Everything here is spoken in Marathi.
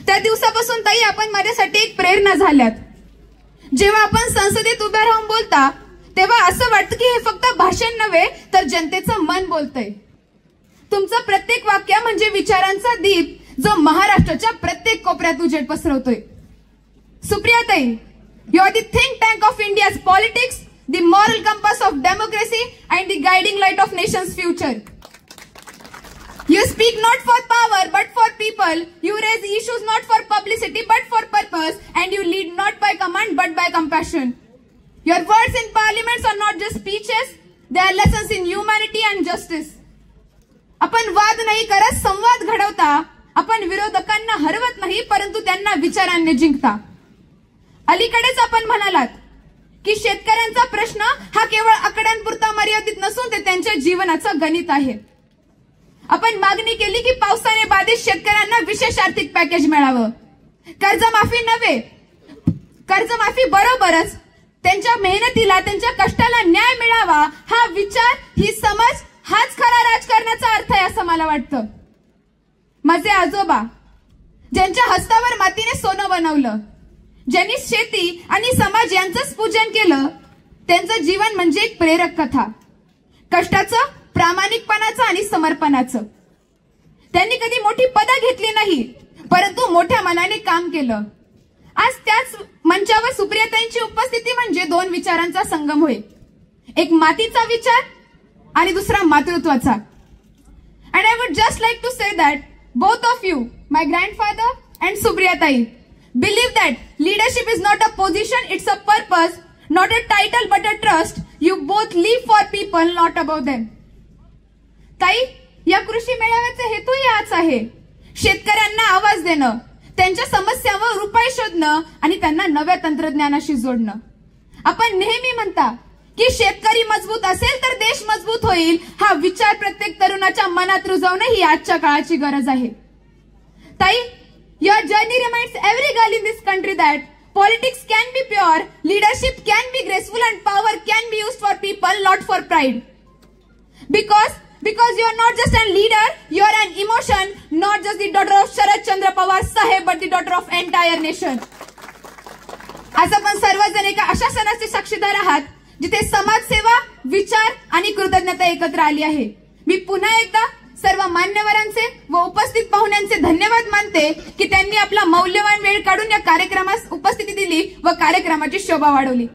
त्या दिवसापासून ताई आपण माझ्यासाठी एक प्रेरणा झाल्यात. जेव्हा आपण संसदेत उभ्या राहून बोलता तेव्हा असं वाटतं की हे फक्त भाषण नव्हे तर जनतेचं मन बोलतंय. तुमचं प्रत्येक वाक्य म्हणजे विचारांचा दीप जो महाराष्ट्राच्या प्रत्येक कोपऱ्यात उजेड पसरवतोय. सुप्रियाताई, you are the think tank of India's politics, the moral compass of democracy and the guiding light of nation's future. You speak not for power but for people. You raise issues not for publicity but for purpose, and you lead not by command but by compassion. Your words in parliaments are not just speeches, they are lessons in humanity and justice. आपण वाद नाही करत, संवाद घडवता. आपण विरोधकांना हरवत नाही परंतु त्यांना विचारांनी जिंकता. अलीकडेच आपण म्हणालात की शेतकऱ्यांचा प्रश्न हा केवळ आकड्यांपुरता मर्यादित नसून ते त्यांच्या जीवनाचं गणित आहे. आपण मागणी केली की पावसाने बाधित शेतकऱ्यांना विशेष आर्थिक पॅकेज मिळावं. कर्जमाफी नव्हे, कर्जमाफी बरोबरच त्यांच्या मेहनतीला, त्यांच्या कष्टाला न्याय मिळावा हा विचार, ही समज, हाच खरा राजकारणाचा अर्थ आहे असं मला वाटतं. माझे आजोबा ज्यांच्या हस्तावर मातीने सोनं बनवलं, ज्यांनी शेती आणि समाज यांचंच पूजन केलं, त्यांचं जीवन म्हणजे एक प्रेरक कथा. कष्टाचं, प्रामाणिकपणाचं आणि समर्पणाचं. त्यांनी कधी मोठी पदं घेतली नाही परंतु मोठ्या मनाने काम केलं. आज त्याच मंचावर सुप्रियाताईंची उपस्थिती म्हणजे दोन विचारांचा संगम होय. एक मातीचा विचार आणि दुसरा मातृत्वाचा. And I would just like to say that both of you, my grandfather and सुप्रियाताई, believe that leadership is not a position, it's a purpose, not a title but a trust. You both live for people, not about them. ताई, या कृषी मेळाव्याचा हेतूही हाच आहे. शेतकऱ्यांना आवाज देणं, त्यांच्या समस्यांवर उपाय शोधणं आणि त्यांना नव्या तंत्रज्ञानाशी जोडणं. आपण नेहमी म्हणता की शेतकरी मजबूत असेल तर देश मजबूत होईल. हा विचार प्रत्येक तरुणाच्या मनात रुजवणं ही आजच्या काळाची गरज आहे. ताई, your journey reminds every girl in this country that politics can be pure, leadership can be graceful, and power can be used for people, not for pride. Because you are not just a leader, you are an emotion, not just the daughter of Sharad Chandra Pawar Saheb, but the daughter of entire nation. आज आपण सर्वजण एका अशा सणाचे साक्षीदार आहात जिथे समाजसेवा, विचार आणि कृतज्ञता एकत्र आली आहे. मी पुन्हा एकदा सर्व मान्यवरांचे व उपस्थित पाहुण्यांचे धन्यवाद मानते की त्यांनी आपला मौल्यवान वेळ काढून या कार्यक्रमास उपस्थिती दिली व कार्यक्रमाची शोभा वाढवली.